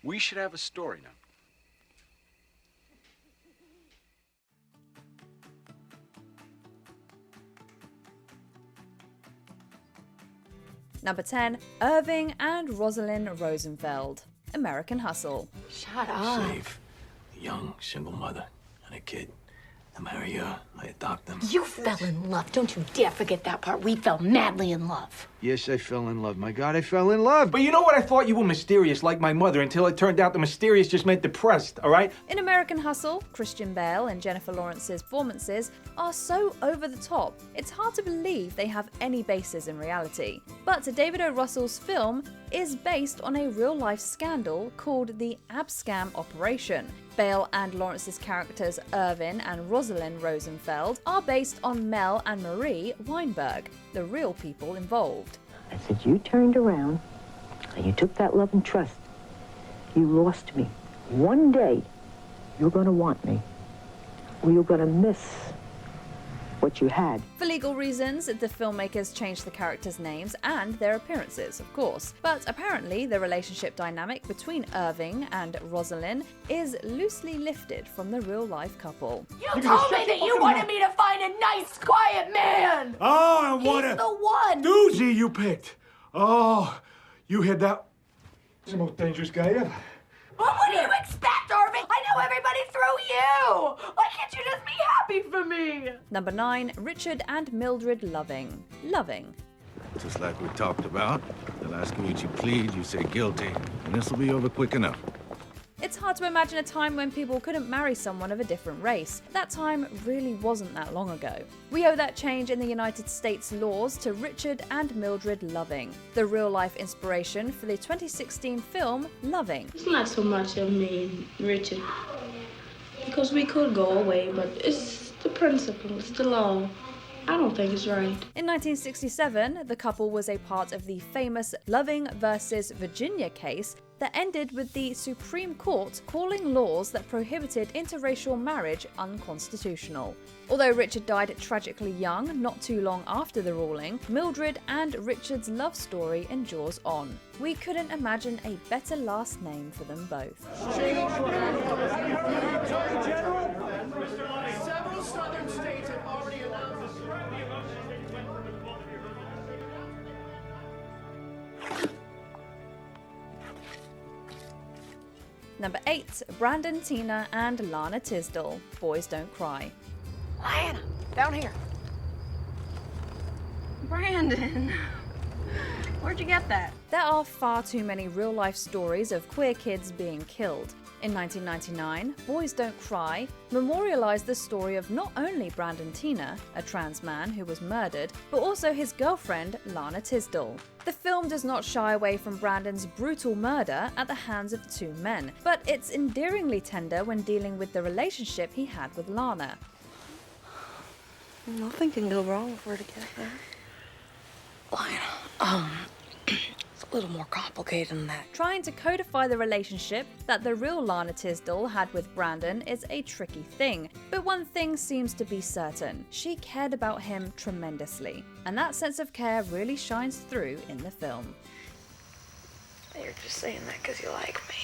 We should have a story now. Number 10, Irving and Rosalyn Rosenfeld. American Hustle. Shut up. Save a young, single mother and a kid. I marry her, I adopt them. You fell in love. Don't you dare forget that part. We fell madly in love. Yes, I fell in love. My God, I fell in love. But you know what? I thought you were mysterious like my mother until it turned out the mysterious just meant depressed, all right? In American Hustle, Christian Bale and Jennifer Lawrence's performances are so over the top, it's hard to believe they have any basis in reality. But David O. Russell's film is based on a real-life scandal called the Abscam Operation. Bale and Lawrence's characters Irving and Rosalyn Rosenfeld are based on Mel and Marie Weinberg, the real people involved. I said, you turned around and you took that love and trust. You lost me. One day, you're going to want me, or you're going to miss what you had. For legal reasons, the filmmakers changed the characters' names and their appearances, of course. But apparently, the relationship dynamic between Irving and Rosalyn is loosely lifted from the real-life couple. You told me that you wanted me to find a nice, quiet man! Oh, I want He's the one! doozy you picked. Oh, you had that. He's the most dangerous guy ever. Well, what do you expect, Irving? I know everybody through you! Why can't you just be happy for me? Number 9, Richard and Mildred Loving. Just like we talked about, they'll ask you what you plead, you say guilty, and this will be over quick enough. It's hard to imagine a time when people couldn't marry someone of a different race. That time really wasn't that long ago. We owe that change in the United States laws to Richard and Mildred Loving, the real-life inspiration for the 2016 film Loving. It's not so much of me and Richard, because we could go away, but it's the principle, it's the law. I don't think it's right. In 1967, the couple was a part of the famous Loving versus Virginia case that ended with the Supreme Court calling laws that prohibited interracial marriage unconstitutional. Although Richard died tragically young not too long after the ruling, Mildred and Richard's love story endures on. We couldn't imagine a better last name for them both. Several southern states have already announced Number 8, Brandon, Teena and Lana Tisdel. Boys Don't Cry. Lana, down here. Brandon, where'd you get that? There are far too many real-life stories of queer kids being killed. In 1999, Boys Don't Cry memorialized the story of not only Brandon Teena, a trans man who was murdered, but also his girlfriend, Lana Tisdel. The film does not shy away from Brandon's brutal murder at the hands of the two men, but it's endearingly tender when dealing with the relationship he had with Lana. Nothing can go wrong if we're together. Lana, it's a little more complicated than that. Trying to codify the relationship that the real Lana Tisdel had with Brandon is a tricky thing, but one thing seems to be certain: she cared about him tremendously, and that sense of care really shines through in the film. You're just saying that because you like me.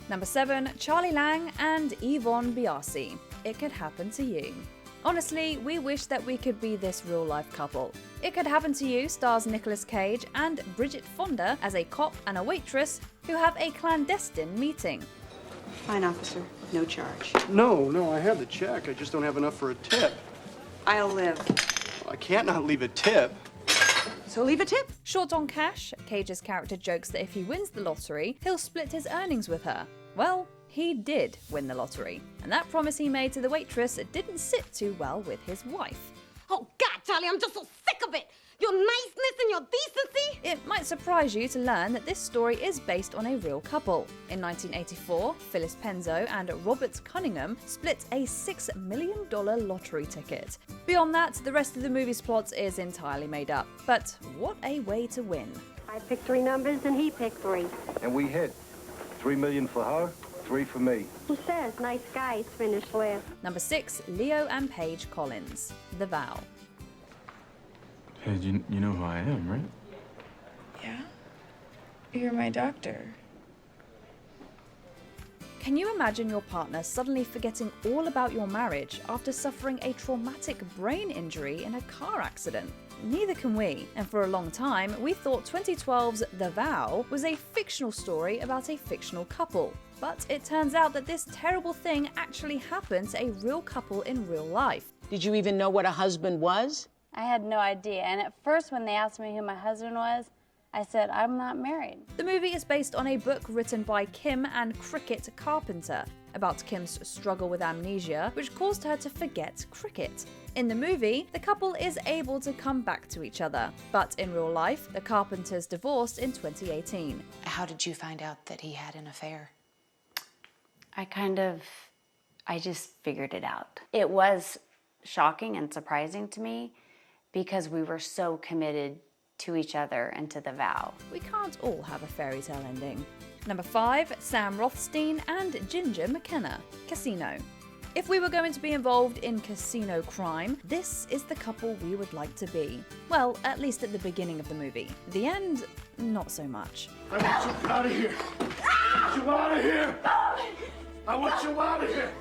Number 7, Charlie Lang and Yvonne Biasi. It Could Happen to You. Honestly, we wish that we could be this real-life couple. It Could Happen to You stars Nicolas Cage and Bridget Fonda as a cop and a waitress who have a clandestine meeting. Fine, officer. No charge. No, I have the check. I just don't have enough for a tip. I'll live. I can't not leave a tip. So leave a tip. Short on cash, Cage's character jokes that if he wins the lottery, he'll split his earnings with her. Well, he did win the lottery, and that promise he made to the waitress didn't sit too well with his wife. Oh, God, Charlie, I'm just so sick of it! Your niceness and your decency! It might surprise you to learn that this story is based on a real couple. In 1984, Phyllis Penzo and Robert Cunningham split a $6 million lottery ticket. Beyond that, the rest of the movie's plot is entirely made up. But what a way to win. I picked 3 numbers and he picked 3. And we hit. $3 million for her, 3 for me. Who says nice guys finish last? Number 6, Leo and Paige Collins. The Vow. Hey, you know who I am, right? Yeah? You're my doctor. Can you imagine your partner suddenly forgetting all about your marriage after suffering a traumatic brain injury in a car accident? Neither can we, and for a long time we thought 2012's The Vow was a fictional story about a fictional couple. But it turns out that this terrible thing actually happened to a real couple in real life. Did you even know what a husband was? I had no idea, and at first when they asked me who my husband was, I said, I'm not married. The movie is based on a book written by Kim and Cricket Carpenter about Kim's struggle with amnesia, which caused her to forget cricket. In the movie, the couple is able to come back to each other, but in real life, the Carpenters divorced in 2018. How did you find out that he had an affair? I just figured it out. It was shocking and surprising to me because we were so committed to each other and to the vow. We can't all have a fairy tale ending. Number 5, Sam Rothstein and Ginger McKenna, Casino. If we were going to be involved in casino crime, this is the couple we would like to be. Well, at least at the beginning of the movie. The end, not so much. I want you out of here! I want you out of here! I want you out of here!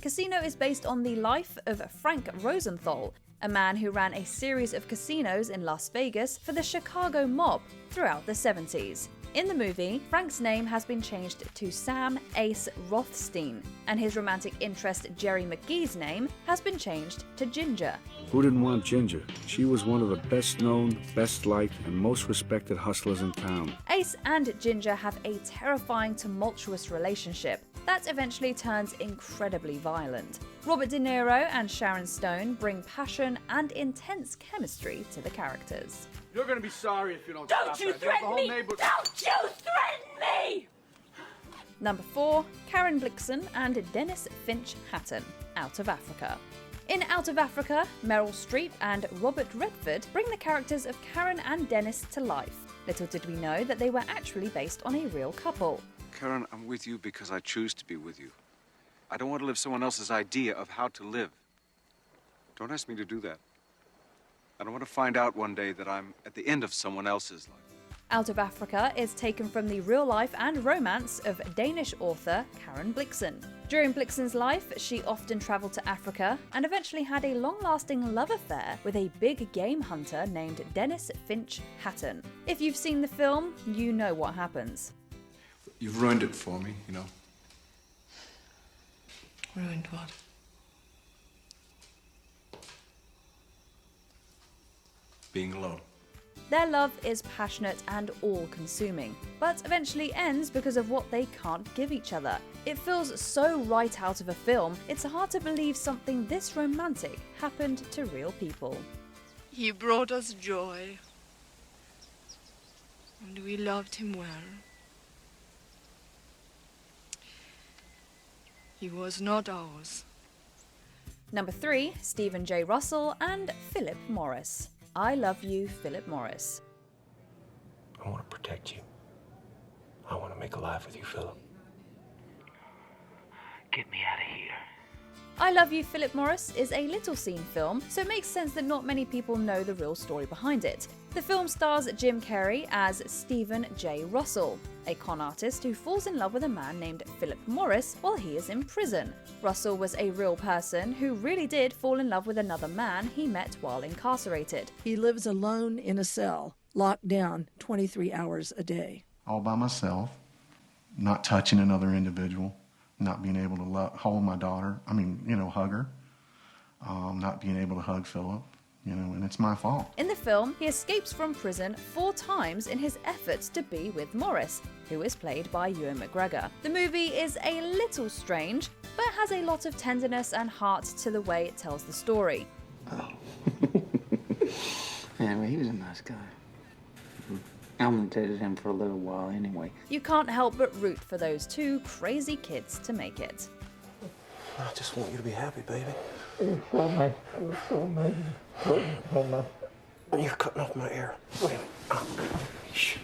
Casino is based on the life of Frank Rosenthal, a man who ran a series of casinos in Las Vegas for the Chicago mob throughout the 70s. In the movie, Frank's name has been changed to Sam Ace Rothstein, and his romantic interest Jerry McGee's name has been changed to Ginger. Who didn't want Ginger? She was one of the best known, best liked, and most respected hustlers in town. Ace and Ginger have a terrifying, tumultuous relationship that eventually turns incredibly violent. Robert De Niro and Sharon Stone bring passion and intense chemistry to the characters. You're gonna be sorry if you don't Don't stop you that. threaten me! Don't you threaten me! Number 4, Karen Blixen and Dennis Finch Hatton, Out of Africa. In Out of Africa, Meryl Streep and Robert Redford bring the characters of Karen and Dennis to life. Little did we know that they were actually based on a real couple. Karen, I'm with you because I choose to be with you. I don't want to live someone else's idea of how to live. Don't ask me to do that. I don't want to find out one day that I'm at the end of someone else's life. Out of Africa is taken from the real life and romance of Danish author Karen Blixen. During Blixen's life, she often travelled to Africa and eventually had a long-lasting love affair with a big game hunter named Dennis Finch Hatton. If you've seen the film, you know what happens. You've ruined it for me, you know. Ruined what? Being alone. Their love is passionate and all-consuming, but eventually ends because of what they can't give each other. It feels so right out of a film, it's hard to believe something this romantic happened to real people. He brought us joy, and we loved him well. He was not ours. Number 3, Stephen J. Russell and Philip Morris. I Love You, Philip Morris. I want to protect you. I want to make a life with you, Philip. Get me out of here. I Love You, Philip Morris is a little-seen film, so it makes sense that not many people know the real story behind it. The film stars Jim Carrey as Stephen J. Russell, a con artist who falls in love with a man named Philip Morris while he is in prison. Russell was a real person who really did fall in love with another man he met while incarcerated. He lives alone in a cell, locked down 23 hours a day. All by myself, not touching another individual, not being able to hold my daughter, hug her, not being able to hug Philip, and it's my fault. In the film, he escapes from prison 4 times in his efforts to be with Morris, who is played by Ewan McGregor. The movie is a little strange, but has a lot of tenderness and heart to the way it tells the story. Oh. Yeah, well, he was a nice guy. I imitated him for a little while anyway. You can't help but root for those 2 crazy kids to make it. I just want you to be happy, baby. You're cutting off my ear. Wait a minute. Oh. Shh.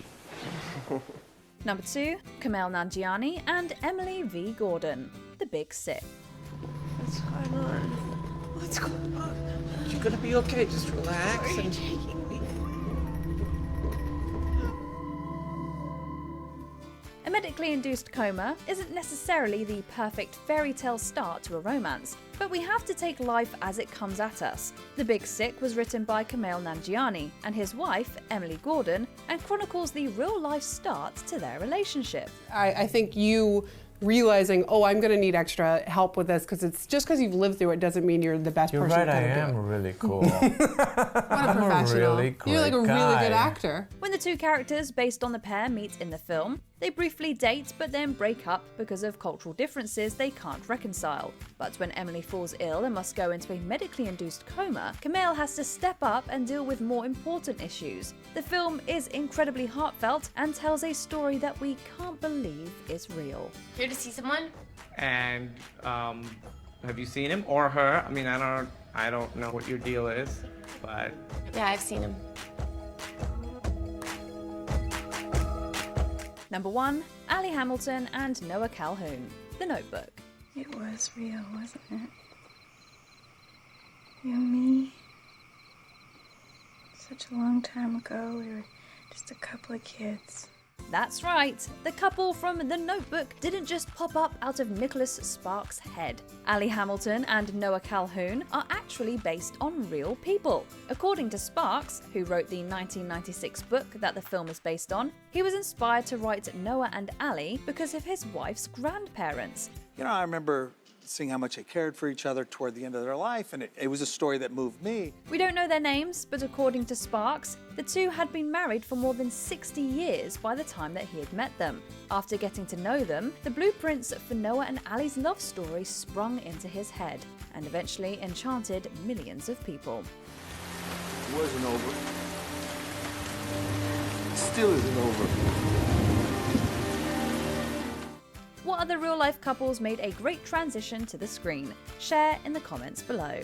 Number 2, Kumail Nanjiani and Emily V. Gordon, The Big Sick. What's going on? What's going on? gonna be okay. Just relax and... A medically induced coma isn't necessarily the perfect fairy tale start to a romance, but we have to take life as it comes at us. The Big Sick was written by Kumail Nanjiani and his wife, Emily Gordon, and chronicles the real-life start to their relationship. I think you realizing, oh, I'm going to need extra help with this, because it's just because you've lived through it doesn't mean you're the best person. You're right, to I do am it. really cool. What a professional. You're like a really good actor. When the two characters based on the pair meet in the film, they briefly date but then break up because of cultural differences they can't reconcile. But when Emily falls ill and must go into a medically induced coma, Kumail has to step up and deal with more important issues. The film is incredibly heartfelt and tells a story that we can't believe is real. Here to see someone? And, have you seen him or her? I mean, I don't know what your deal is, but... Yeah, I've seen him. Number 1, Allie Hamilton and Noah Calhoun, The Notebook. It was real, wasn't it? You and me. Such a long time ago, we were just a couple of kids. That's right, the couple from The Notebook didn't just pop up out of Nicholas Sparks' head. Allie Hamilton and Noah Calhoun are actually based on real people. According to Sparks, who wrote the 1996 book that the film is based on, he was inspired to write Noah and Allie because of his wife's grandparents. You know, I remember seeing how much they cared for each other toward the end of their life, and it was a story that moved me. We don't know their names, but according to Sparks, the two had been married for more than 60 years by the time that he had met them. After getting to know them, the blueprints for Noah and Allie's love story sprung into his head and eventually enchanted millions of people. It wasn't over. It still isn't over. What other real-life couples made a great transition to the screen? Share in the comments below.